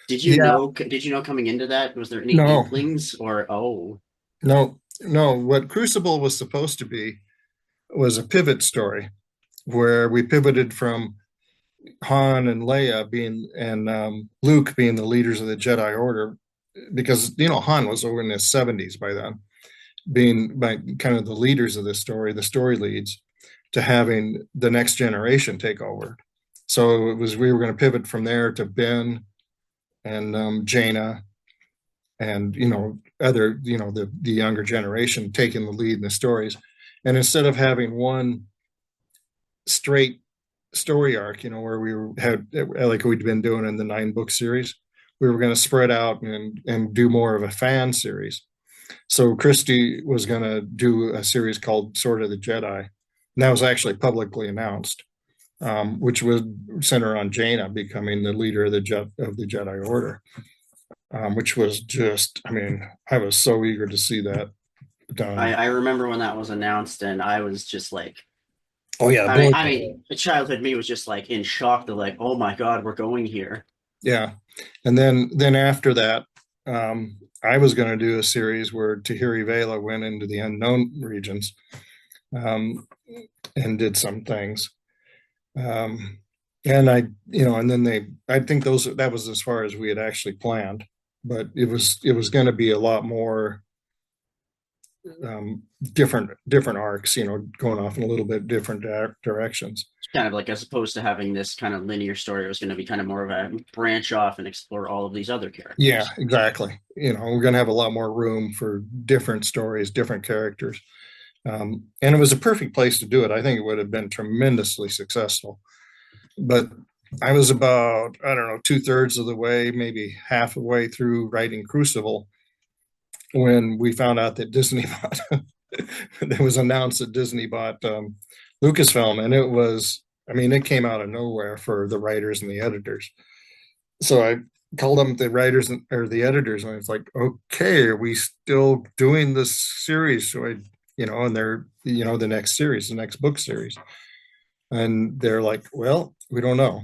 Did you yeah. know? Did you know coming into that? Was there any No, inklings or oh, no, no. What Crucible was supposed to be was a pivot story where we pivoted from Han and Leia being and Luke being the leaders of the Jedi Order, because Han was over in his 70s by then, being by kind of the leaders of this story, the story leads, to having the next generation take over. So we were going to pivot from there to Ben and Jaina and other the younger generation taking the lead in the stories, and instead of having one straight story arc, where had like we'd been doing in the 9-book series, we were going to spread out and do more of a fan series. So Christie was going to do a series called Sword of the Jedi, and that was actually publicly announced, which would center on Jaina becoming the leader of the Jedi Order, which was just, I mean, I was so eager to see that I, done. I remember when that was announced, and I was just like, Oh yeah, I mean, boy. I mean, the childhood me was just like in shock. To like, oh my God, we're going here. Yeah, and then after that, I was going to do a series where Tahiri Vela went into the unknown regions, um, and did some things. Um, and and then I think that was as far as we had actually planned, but it was going to be a lot more different arcs, going off in a little bit different directions. Kind of like, as opposed to having this kind of linear story, it was going to be kind of more of a branch off and explore all of these other Yeah, characters. exactly. We're going to have a lot more room for different stories, different characters. And it was a perfect place to do it. I think it would have been tremendously successful. But I was about, I don't know, 2/3 of the way, maybe half the way through writing Crucible when we found out that Disney bought, it was announced that Disney bought Lucasfilm. And I mean, it came out of nowhere for the writers and the editors. So I called them the writers or the editors, and I was like, okay, are we still doing this series? So and they're, the next series, the next book series. And they're like, well, we don't know.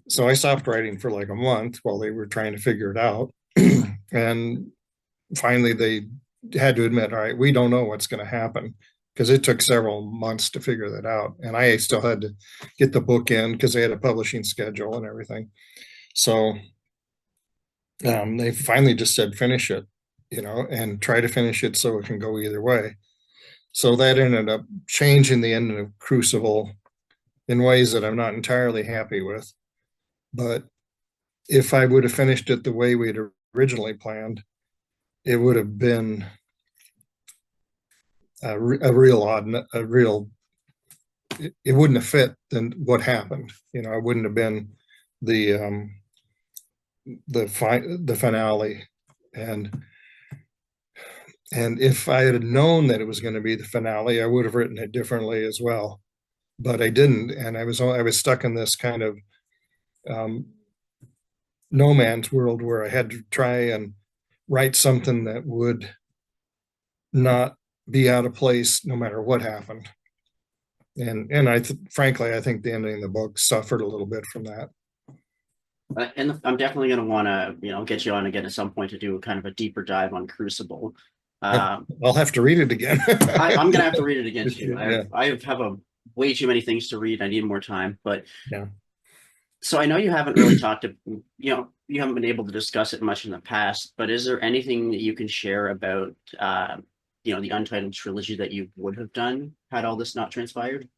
So I stopped writing for like a month while they were trying to figure it out. And finally they had to admit, all right, we don't know what's going to happen, because it took several months to figure that out. And I still had to get the book in because they had a publishing schedule and everything. So they finally just said, finish it. and try to finish it so it can go either way. So that ended up changing the ending of Crucible in ways that I'm not entirely happy with. But if I would have finished it the way we had originally planned, it would have been a real odd, a real. It wouldn't have fit than what happened. It wouldn't have been the the finale, and if I had known that it was going to be the finale, I would have written it differently as well. But I didn't, and I was stuck in this kind of um, no man's world where I had to try and write something that would not be out of place no matter what happened. And frankly, I think the ending of the book suffered a little bit from that. And I'm definitely going to want to, get you on again at some point to do kind of a deeper dive on Crucible. I'll have to read it again. I'm going to have to read it again too. Yeah. I have a way too many things to read. I need more time, but Yeah. So I know you haven't really talked to, you haven't been able to discuss it much in the past, but is there anything that you can share about, the Untitled trilogy that you would have done had all this not transpired?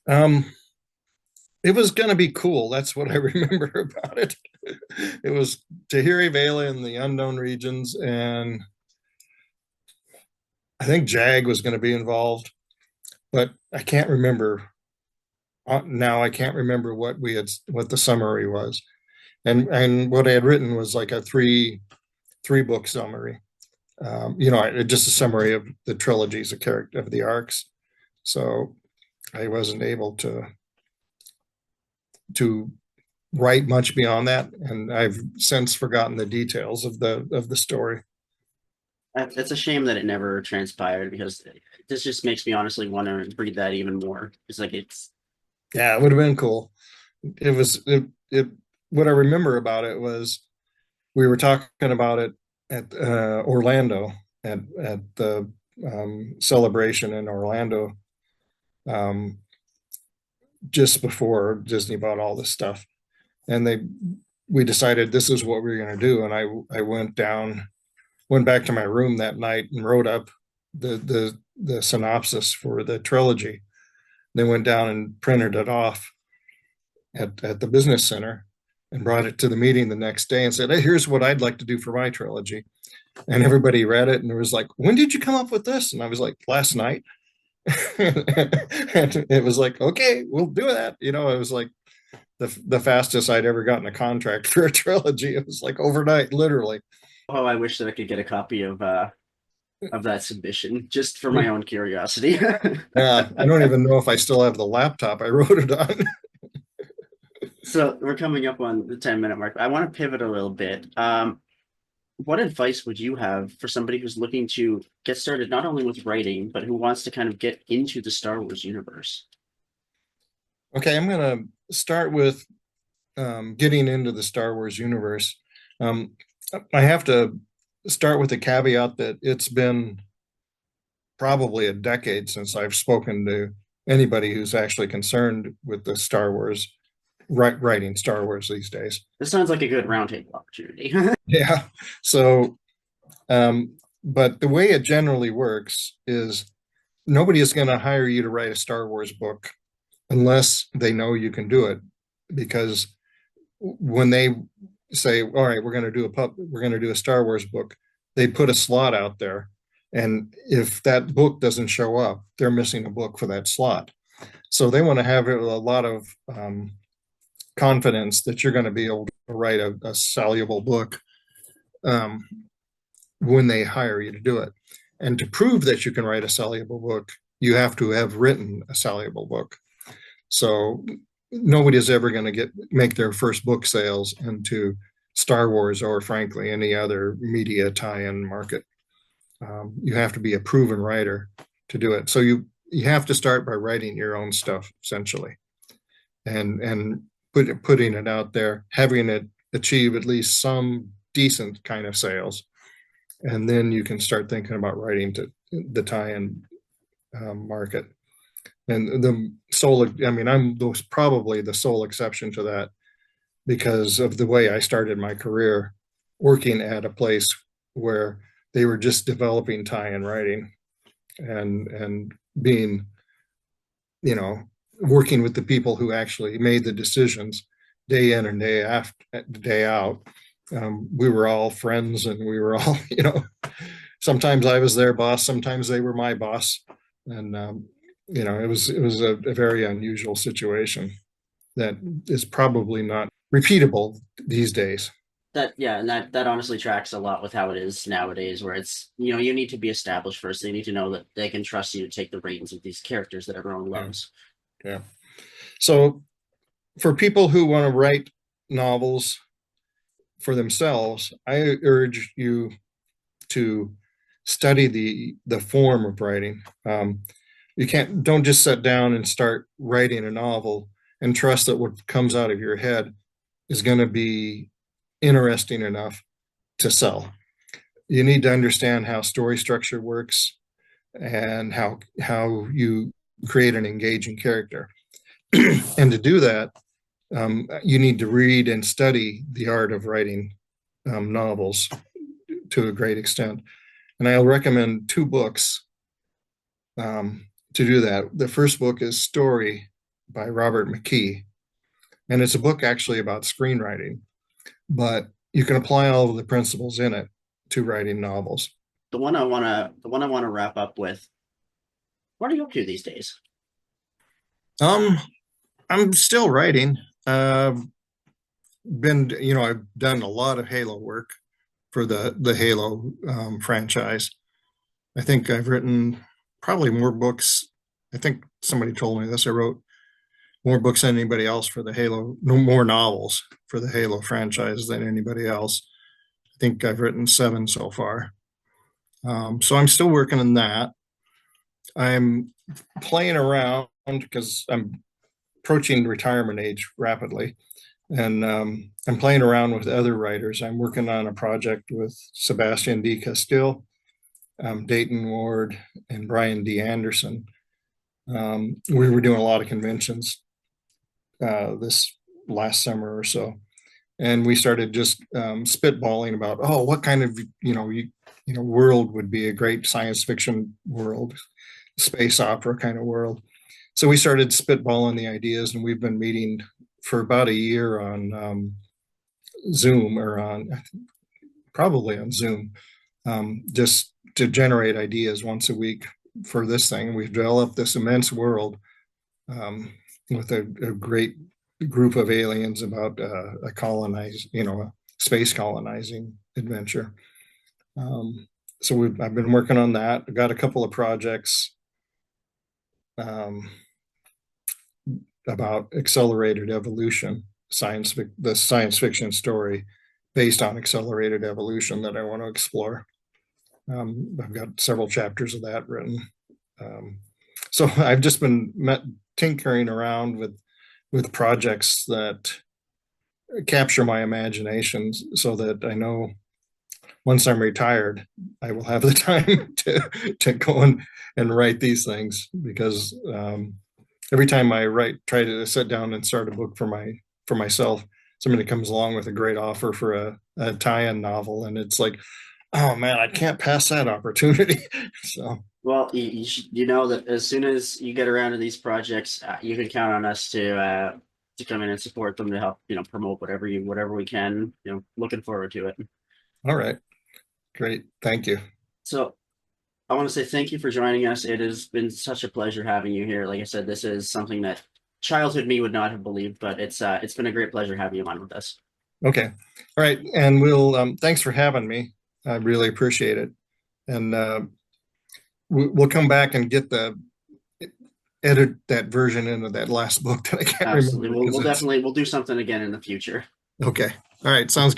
Um, it was going to be cool. That's what I remember about it. It was Tahiri Vela in the unknown regions, and I think Jag was going to be involved, but I can't remember now. I can't remember what the summary was, and what I had written was like a three book summary. Just a summary of the trilogies, of character of the arcs. So I wasn't able to write much beyond that, and I've since forgotten the details of the story. It's a shame that it never transpired because this just makes me honestly want to read that even more. Yeah, it would have been cool. It was it what I remember about it was we were talking about it at Orlando at the celebration in Orlando, um, just before Disney bought all this stuff, and we decided this is what we were going to do. And I went back to my room that night and wrote up the synopsis for the trilogy. Then went down and printed it off at the business center and brought it to the meeting the next day and said, "Hey, here's what I'd like to do for my trilogy." And everybody read it and it was like, "When did you come up with this?" And I was like, "Last night." And it was like, "Okay, we'll do that." It was like the fastest I'd ever gotten a contract for a trilogy. It was like overnight, literally. Oh, I wish that I could get a copy of that submission just for my own curiosity. Yeah, I don't even know if I still have the laptop I wrote it on. So we're coming up on the 10-minute mark. I want to pivot a little bit. What advice would you have for somebody who's looking to get started not only with writing, but who wants to kind of get into the Star Wars universe? Okay, I'm going to start with getting into the Star Wars universe. I have to start with the caveat that it's been probably a decade since I've spoken to anybody who's actually concerned with the Star Wars, writing Star Wars these days. This sounds like a good roundtable opportunity. Yeah. So, but the way it generally works is nobody is going to hire you to write a Star Wars book unless they know you can do it. Because when they say, "All right, we're going to do a Star Wars book," they put a slot out there, and if that book doesn't show up, they're missing a book for that slot. So they want to have a lot of confidence that you're going to be able to write a soluble book when they hire you to do it. And to prove that you can write a soluble book, you have to have written a soluble book. So nobody is ever going to make their first book sales into Star Wars or frankly any other media tie-in market. You have to be a proven writer to do it. So you have to start by writing your own stuff essentially, and putting it out there, having it achieve at least some decent kind of sales, and then you can start thinking about writing to the tie-in market. And I'm probably the sole exception to that because of the way I started my career working at a place where They were just developing tie-in writing and being, you know, working with the people who actually made the decisions day in and day out. We were all friends, and we were all, sometimes I was their boss, sometimes they were my boss, and it was a very unusual situation that is probably not repeatable these days. That yeah, and that honestly tracks a lot with how it is nowadays, where it's you need to be established first. They need to know that they can trust you to take the reins of these characters that everyone Yeah, loves. yeah. So for people who want to write novels for themselves, I urge you to study the form of writing. You don't just sit down and start writing a novel and trust that what comes out of your head is going to be interesting enough to sell. You need to understand how story structure works and how you create an engaging character. And to do that, you need to read and study the art of writing novels to a great extent. And I'll recommend two books to do that. The first book is Story by Robert McKee, and it's a book actually about screenwriting, but you can apply all of the principles in it to writing novels. The one I wanna wrap up with. What are you up to these days? Um, I'm still writing. I've done a lot of Halo work for the Halo franchise. I think I've written probably more books. I think somebody told me this. I wrote more books than anybody else for the Halo, no more novels for the Halo franchise than anybody else. I think I've written 7 so far. So I'm still working on that. I'm playing around because I'm approaching retirement age rapidly. And I'm playing around with other writers. I'm working on a project with Sebastian D. Castile, Dayton Ward, and Brian D. Anderson. We were doing a lot of conventions this last summer or so, and we started just spitballing about, what kind of world would be a great science fiction world, space opera kind of world. So we started spitballing the ideas, and we've been meeting for about a year on Zoom, or probably on Zoom, just to generate ideas once a week for this thing. We've developed this immense world with a great group of aliens about a space colonizing adventure. So I've been working on that. I've got a couple of projects about accelerated evolution, the science fiction story based on accelerated evolution that I want to explore. I've got several chapters of that written. So I've just been tinkering around with projects that capture my imagination, so that I know once I'm retired, I will have the time to go and write these things, because every time I try to sit down and start a book for myself, somebody comes along with a great offer for a tie-in novel, and it's like, oh man, I can't pass that opportunity. So, Well, you know that as soon as you get around to these projects, you can count on us to come in and support them, to help promote whatever we can. Looking forward to it. all right, great, thank you. So I want to say thank you for joining us. It has been such a pleasure having you here. Like I said, this is something that childhood me would not have believed, but it's been a great pleasure having you on with us. Okay, all right, and thanks for having me. I really appreciate it, and we'll come back and edit that version into that last book that I can't remember Absolutely, we'll because we'll it's definitely we'll do something again in the future. okay. All right, sounds good.